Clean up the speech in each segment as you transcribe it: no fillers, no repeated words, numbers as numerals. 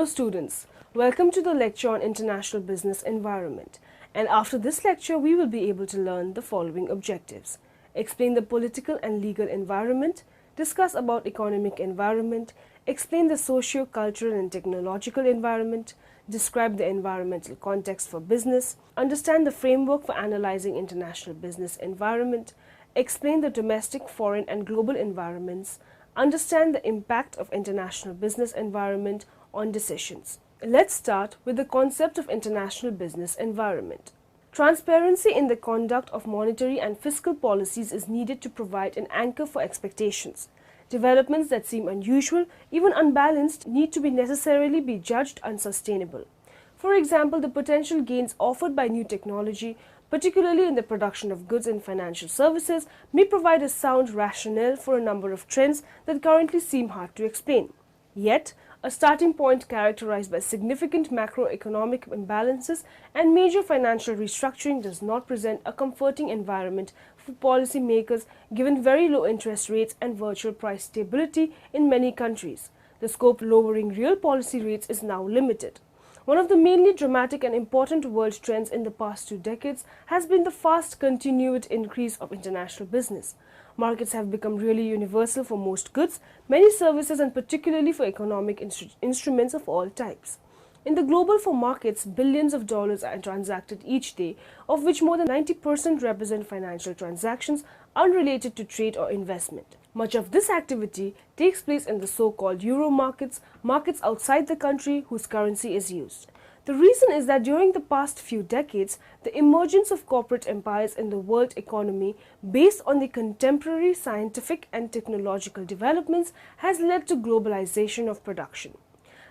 Hello students, welcome to the lecture on International Business Environment. And after this lecture, we will be able to learn the following objectives. Explain the political and legal environment, discuss about economic environment, explain the socio-cultural and technological environment, describe the environmental context for business, understand the framework for analyzing international business environment, explain the domestic, foreign and global environments, understand the impact of international business environment on decisions. Let's start with the concept of international business environment. Transparency in the conduct of monetary and fiscal policies is needed to provide an anchor for expectations. Developments that seem unusual, even unbalanced, need to be necessarily be judged unsustainable. For example, the potential gains offered by new technology, particularly in the production of goods and financial services, may provide a sound rationale for a number of trends that currently seem hard to explain. Yet, a starting point characterized by significant macroeconomic imbalances and major financial restructuring does not present a comforting environment for policymakers given very low interest rates and virtual price stability in many countries. The scope lowering real policy rates is now limited. One of the mainly dramatic and important world trends in the past 2 decades has been the fast continued increase of international business. Markets have become really universal for most goods, many services and particularly for economic instruments of all types. In the global for markets, billions of dollars are transacted each day, of which more than 90% represent financial transactions unrelated to trade or investment. Much of this activity takes place in the so-called euro markets, markets outside the country whose currency is used. The reason is that during the past few decades, the emergence of corporate empires in the world economy based on the contemporary scientific and technological developments has led to globalization of production.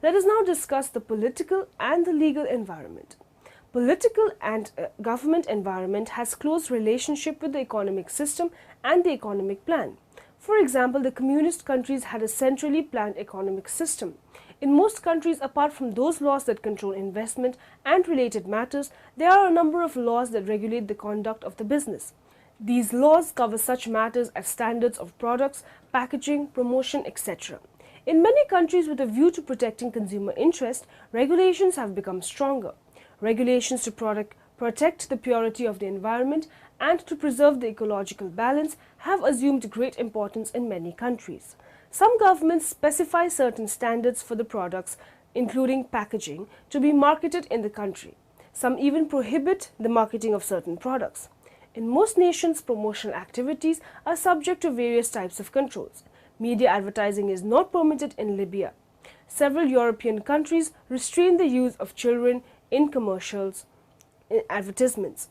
Let us now discuss the political and the legal environment. Political and government environment has close relationship with the economic system and the economic plan. For example, the communist countries had a centrally planned economic system. In most countries, apart from those laws that control investment and related matters, there are a number of laws that regulate the conduct of the business. These laws cover such matters as standards of products, packaging, promotion, etc. In many countries, with a view to protecting consumer interest, regulations have become stronger. Regulations to protect the purity of the environment and to preserve the ecological balance have assumed great importance in many countries. Some governments specify certain standards for the products, including packaging, to be marketed in the country. Some even prohibit the marketing of certain products. In most nations, promotional activities are subject to various types of controls. Media advertising is not permitted in Libya. Several European countries restrain the use of children in commercials, in advertisements.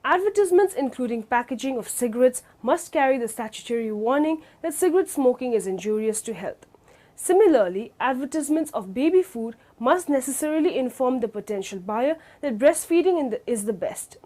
Advertisements including packaging of cigarettes must carry the statutory warning that cigarette smoking is injurious to health. Similarly, advertisements of baby food must necessarily inform the potential buyer that breastfeeding is the best.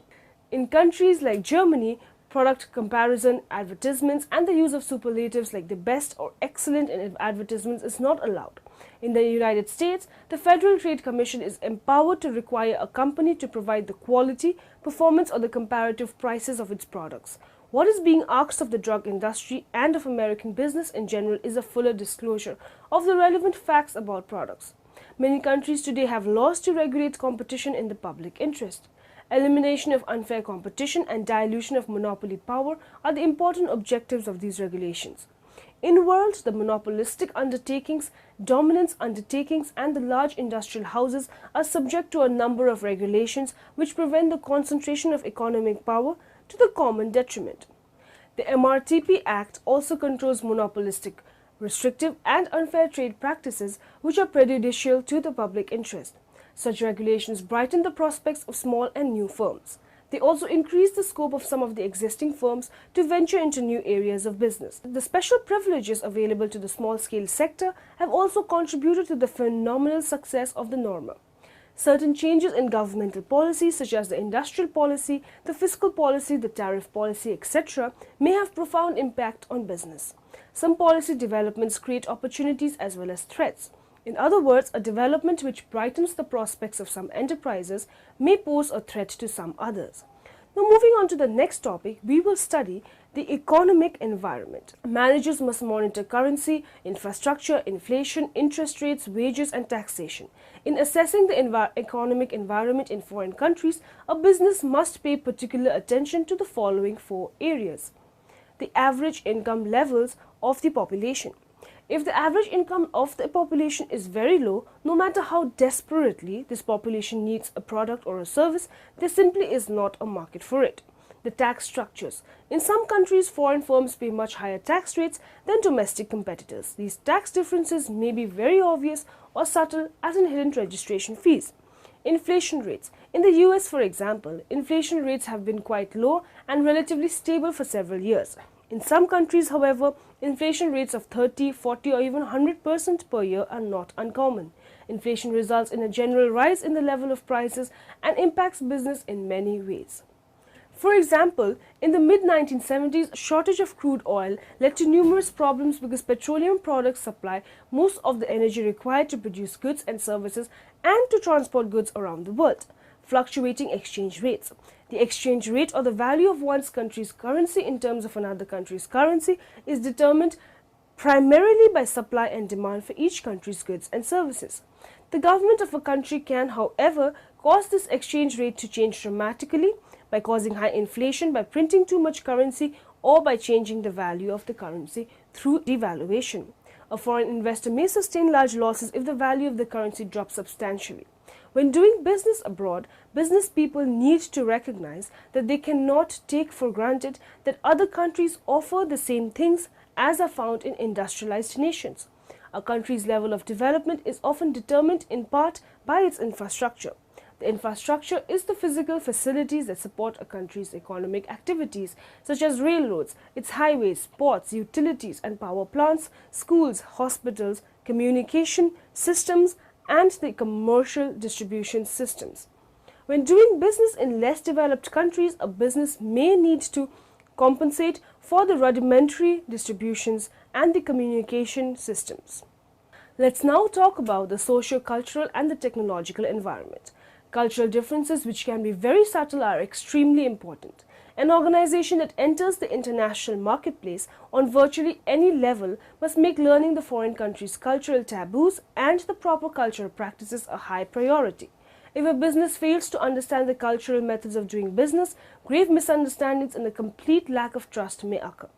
In countries like Germany, product comparison advertisements and the use of superlatives like the best or excellent in advertisements is not allowed. In the United States, the Federal Trade Commission is empowered to require a company to provide the quality, performance or the comparative prices of its products. What is being asked of the drug industry and of American business in general is a fuller disclosure of the relevant facts about products. Many countries today have laws to regulate competition in the public interest. Elimination of unfair competition and dilution of monopoly power are the important objectives of these regulations. In world, the monopolistic undertakings, dominance undertakings and the large industrial houses are subject to a number of regulations which prevent the concentration of economic power to the common detriment. The MRTP Act also controls monopolistic, restrictive and unfair trade practices which are prejudicial to the public interest. Such regulations brighten the prospects of small and new firms. They also increase the scope of some of the existing firms to venture into new areas of business. The special privileges available to the small-scale sector have also contributed to the phenomenal success of the norma. Certain changes in governmental policies such as the industrial policy, the fiscal policy, the tariff policy, etc. may have profound impact on business. Some policy developments create opportunities as well as threats. In other words, a development which brightens the prospects of some enterprises may pose a threat to some others. Now moving on to the next topic, we will study The economic environment. Managers must monitor currency, infrastructure, inflation, interest rates, wages, and taxation. In assessing the economic environment in foreign countries, a business must pay particular attention to the following four areas. The average income levels of the population. If the average income of the population is very low, no matter how desperately this population needs a product or a service, there simply is not a market for it. The tax structures. In some countries, foreign firms pay much higher tax rates than domestic competitors. These tax differences may be very obvious or subtle, as in hidden registration fees. Inflation rates. In the US, for example, inflation rates have been quite low and relatively stable for several years. In some countries, however, inflation rates of 30, 40 or even 100% per year are not uncommon. Inflation results in a general rise in the level of prices and impacts business in many ways. For example, in the mid-1970s, a shortage of crude oil led to numerous problems because petroleum products supply most of the energy required to produce goods and services and to transport goods around the world. Fluctuating exchange rates. The exchange rate, or the value of one's country's currency in terms of another country's currency, is determined primarily by supply and demand for each country's goods and services. The government of a country can, however, cause this exchange rate to change dramatically by causing high inflation, by printing too much currency, or by changing the value of the currency through devaluation. A foreign investor may sustain large losses if the value of the currency drops substantially. When doing business abroad, business people need to recognize that they cannot take for granted that other countries offer the same things as are found in industrialized nations. A country's level of development is often determined in part by its infrastructure. The infrastructure is the physical facilities that support a country's economic activities, such as railroads, its highways, ports, utilities and power plants, schools, hospitals, communication systems, and the commercial distribution systems. When doing business in less developed countries, a business may need to compensate for the rudimentary distributions and the communication systems. Let's now talk about the socio-cultural and the technological environment. Cultural differences, which can be very subtle, are extremely important. An organization that enters the international marketplace on virtually any level must make learning the foreign country's cultural taboos and the proper cultural practices a high priority. If a business fails to understand the cultural methods of doing business, grave misunderstandings and a complete lack of trust may occur.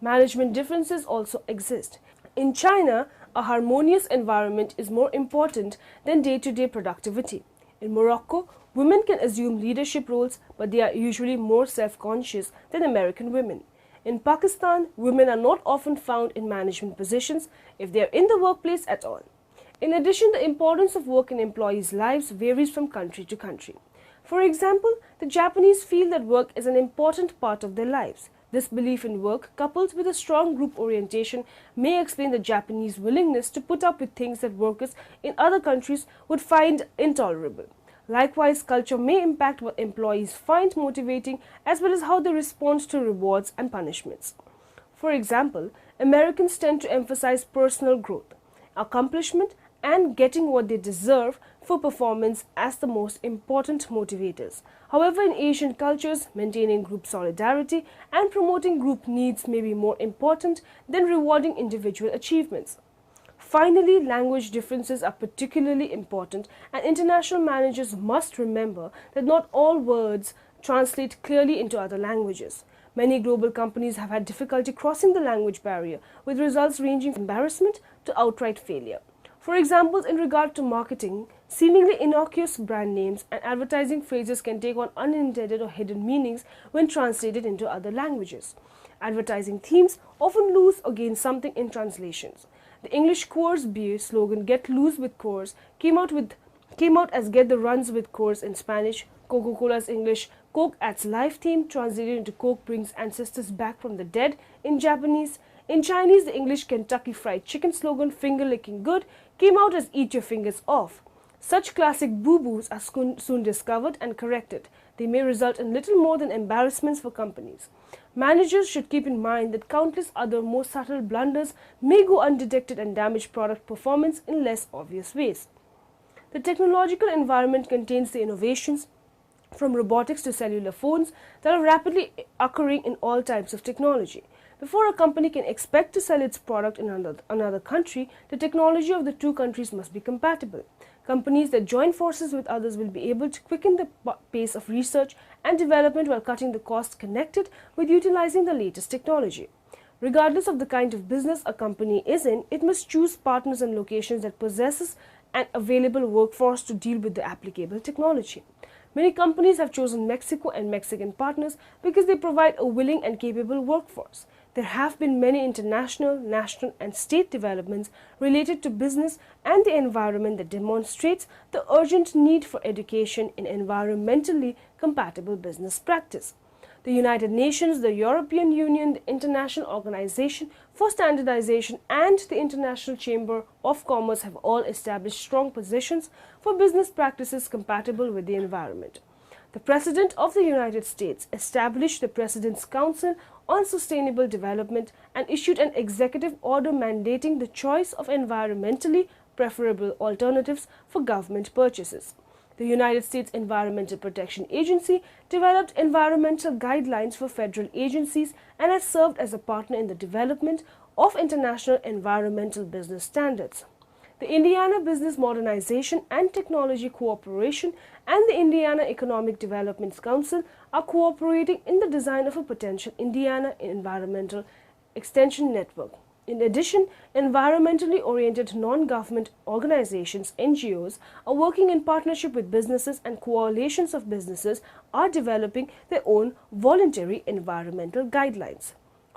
Management differences also exist. In China, a harmonious environment is more important than day-to-day productivity. In Morocco, women can assume leadership roles, but they are usually more self-conscious than American women. In Pakistan, women are not often found in management positions if they are in the workplace at all. In addition, the importance of work in employees' lives varies from country to country. For example, the Japanese feel that work is an important part of their lives. This belief in work, coupled with a strong group orientation, may explain the Japanese willingness to put up with things that workers in other countries would find intolerable. Likewise, culture may impact what employees find motivating as well as how they respond to rewards and punishments. For example, Americans tend to emphasize personal growth, accomplishment, and getting what they deserve for performance as the most important motivators. However, in Asian cultures, maintaining group solidarity and promoting group needs may be more important than rewarding individual achievements. Finally, language differences are particularly important, and international managers must remember that not all words translate clearly into other languages. Many global companies have had difficulty crossing the language barrier, with results ranging from embarrassment to outright failure. For example, in regard to marketing, seemingly innocuous brand names and advertising phrases can take on unintended or hidden meanings when translated into other languages. Advertising themes often lose or gain something in translations. The English Coors beer slogan "Get Loose with Coors" came out as "Get the Runs with Coors" in Spanish. Coca-Cola's English "Coke Adds Life" theme translated into "Coke brings ancestors back from the dead" in Japanese. In Chinese, the English Kentucky Fried Chicken slogan "Finger Licking Good" came out as "Eat Your Fingers Off." Such classic boo-boos are soon discovered and corrected. They may result in little more than embarrassments for companies. Managers should keep in mind that countless other more subtle blunders may go undetected and damage product performance in less obvious ways. The technological environment contains the innovations from robotics to cellular phones that are rapidly occurring in all types of technology. Before a company can expect to sell its product in another country, the technology of the two countries must be compatible. Companies that join forces with others will be able to quicken the pace of research and development while cutting the costs connected with utilizing the latest technology. Regardless of the kind of business a company is in, it must choose partners and locations that possesses an available workforce to deal with the applicable technology. Many companies have chosen Mexico and Mexican partners because they provide a willing and capable workforce. There have been many international, national and state developments related to business and the environment that demonstrates the urgent need for education in environmentally compatible business practice. The United Nations, the European Union, the International Organization for Standardization and the International Chamber of Commerce have all established strong positions for business practices compatible with the environment. The President of the United States established the President's Council on Sustainable Development and issued an executive order mandating the choice of environmentally preferable alternatives for government purchases. The United States Environmental Protection Agency developed environmental guidelines for federal agencies and has served as a partner in the development of international environmental business standards. The Indiana Business Modernization and Technology Cooperation and the Indiana Economic Development Council are cooperating in the design of a potential Indiana Environmental Extension Network. In addition, environmentally oriented non-government organizations, NGOs, are working in partnership with businesses, and coalitions of businesses are developing their own voluntary environmental guidelines.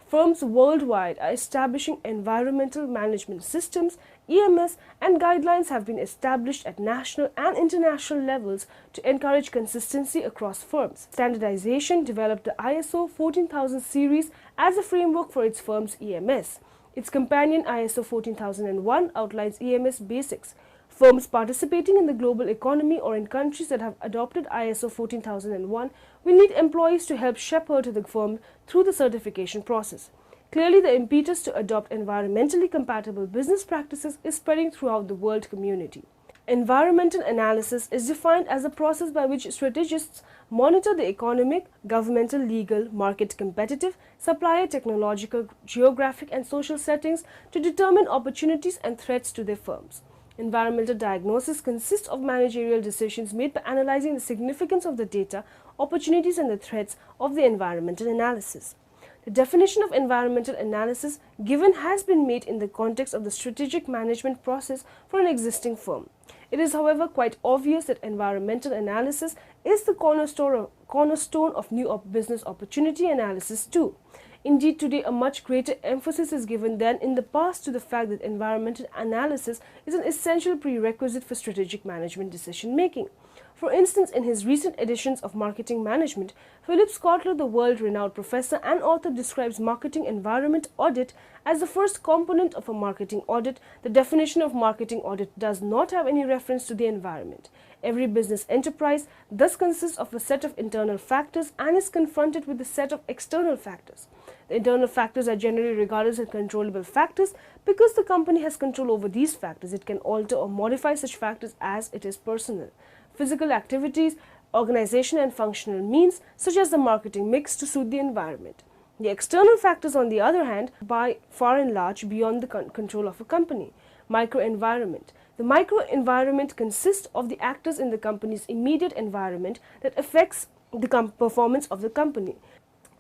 Firms worldwide are establishing environmental management systems, EMS, and guidelines have been established at national and international levels to encourage consistency across firms. Standardization developed the ISO 14000 series as a framework for its firm's EMS. Its companion ISO 14001 outlines EMS basics. Firms participating in the global economy or in countries that have adopted ISO 14001 will need employees to help shepherd the firm through the certification process. Clearly, the impetus to adopt environmentally compatible business practices is spreading throughout the world community. Environmental analysis is defined as a process by which strategists monitor the economic, governmental, legal, market competitive, supplier, technological, geographic and social settings to determine opportunities and threats to their firms. Environmental diagnosis consists of managerial decisions made by analyzing the significance of the data, opportunities and the threats of the environmental analysis. The definition of environmental analysis given has been made in the context of the strategic management process for an existing firm. It is, however, quite obvious that environmental analysis is the cornerstone of new business opportunity analysis too. Indeed, today a much greater emphasis is given than in the past to the fact that environmental analysis is an essential prerequisite for strategic management decision making. For instance, in his recent editions of Marketing Management, Philip Kotler, the world-renowned professor and author, describes marketing environment audit as the first component of a marketing audit. The definition of marketing audit does not have any reference to the environment. Every business enterprise thus consists of a set of internal factors and is confronted with a set of external factors. The internal factors are generally regarded as controllable factors because the company has control over these factors. It can alter or modify such factors as it is personal. Physical activities, organization and functional means such as the marketing mix to suit the environment. The external factors, on the other hand, by far and large beyond the control of a company. Microenvironment. The microenvironment consists of the actors in the company's immediate environment that affects the performance of the company.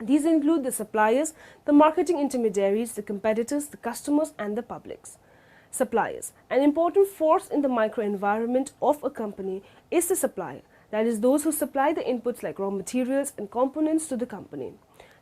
These include the suppliers, the marketing intermediaries, the competitors, the customers and the publics. Suppliers. An important force in the microenvironment of a company is the supplier, that is, those who supply the inputs like raw materials and components to the company.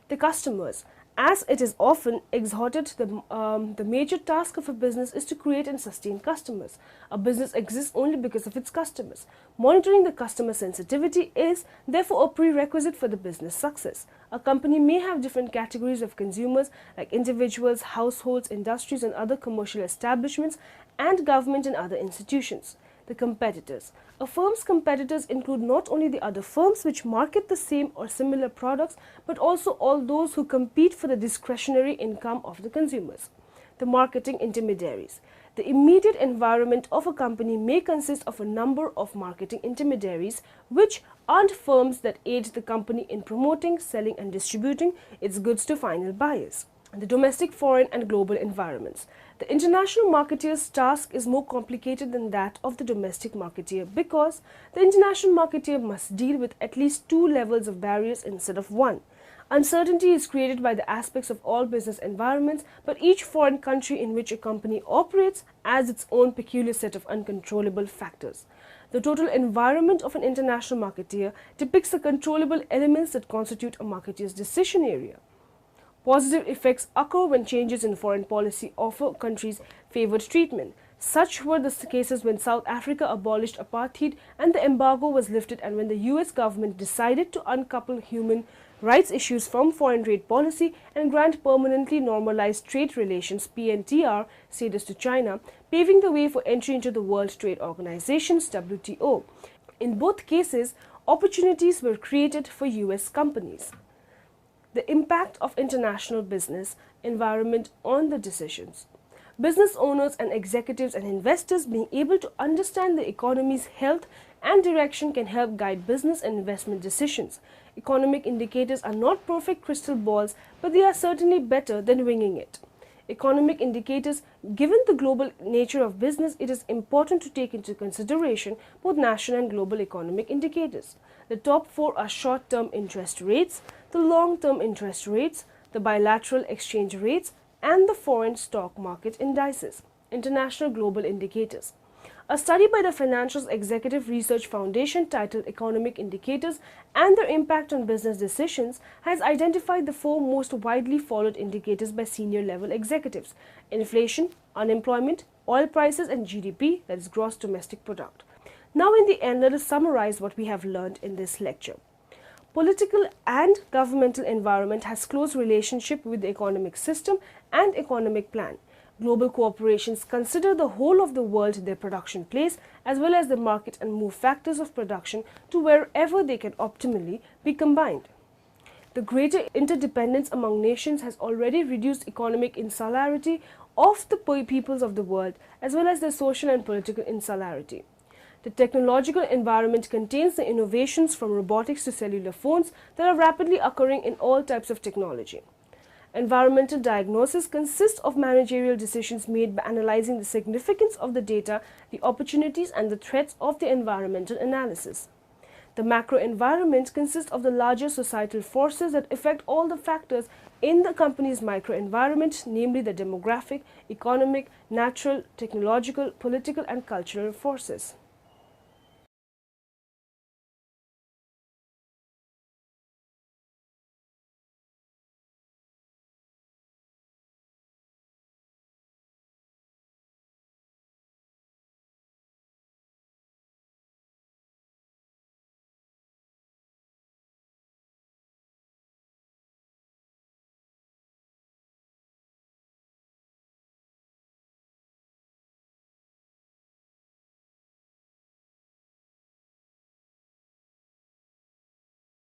The customers. As it is often exhorted, the major task of a business is to create and sustain customers. A business exists only because of its customers. Monitoring the customer sensitivity is therefore a prerequisite for the business success. A company may have different categories of consumers like individuals, households, industries and other commercial establishments, and government and other institutions. The competitors. A firm's competitors include not only the other firms which market the same or similar products, but also all those who compete for the discretionary income of the consumers. the marketing intermediaries. The immediate environment of a company may consist of a number of marketing intermediaries, which aren't firms that aid the company in promoting, selling and distributing its goods to final buyers. The domestic, foreign and global environments. The international marketeer's task is more complicated than that of the domestic marketeer because the international marketeer must deal with at least two levels of barriers instead of one. Uncertainty is created by the aspects of all business environments, but each foreign country in which a company operates adds its own peculiar set of uncontrollable factors. The total environment of an international marketeer depicts the controllable elements that constitute a marketeer's decision area. Positive effects occur when changes in foreign policy offer countries favored treatment. Such were the cases when South Africa abolished apartheid and the embargo was lifted, and when the US government decided to uncouple human rights issues from foreign trade policy and grant permanently normalized trade relations (PNTR) status to China, paving the way for entry into the World Trade Organization's WTO. In both cases, opportunities were created for US companies. The impact of international business environment on the decisions. Business owners and executives and investors being able to understand the economy's health and direction can help guide business and investment decisions. Economic indicators are not perfect crystal balls, but they are certainly better than winging it. Economic indicators. Given the global nature of business, it is important to take into consideration both national and global economic indicators. The top four are short-term interest rates, the long-term interest rates, the bilateral exchange rates, and the foreign stock market indices. International global indicators. A study by the Financial Executive Research Foundation titled Economic Indicators and Their Impact on Business Decisions has identified the four most widely followed indicators by senior level executives: inflation, unemployment, oil prices, and GDP, that is gross domestic product. Now in the end, let us summarize what we have learned in this lecture. Political and governmental environment has close relationship with the economic system and economic plan. Global corporations consider the whole of the world their production place, as well as the market, and move factors of production to wherever they can optimally be combined. The greater interdependence among nations has already reduced economic insularity of the peoples of the world, as well as their social and political insularity. The technological environment contains the innovations from robotics to cellular phones that are rapidly occurring in all types of technology. Environmental diagnosis consists of managerial decisions made by analyzing the significance of the data, the opportunities and the threats of the environmental analysis. The macro environment consists of the larger societal forces that affect all the factors in the company's microenvironment, namely the demographic, economic, natural, technological, political and cultural forces.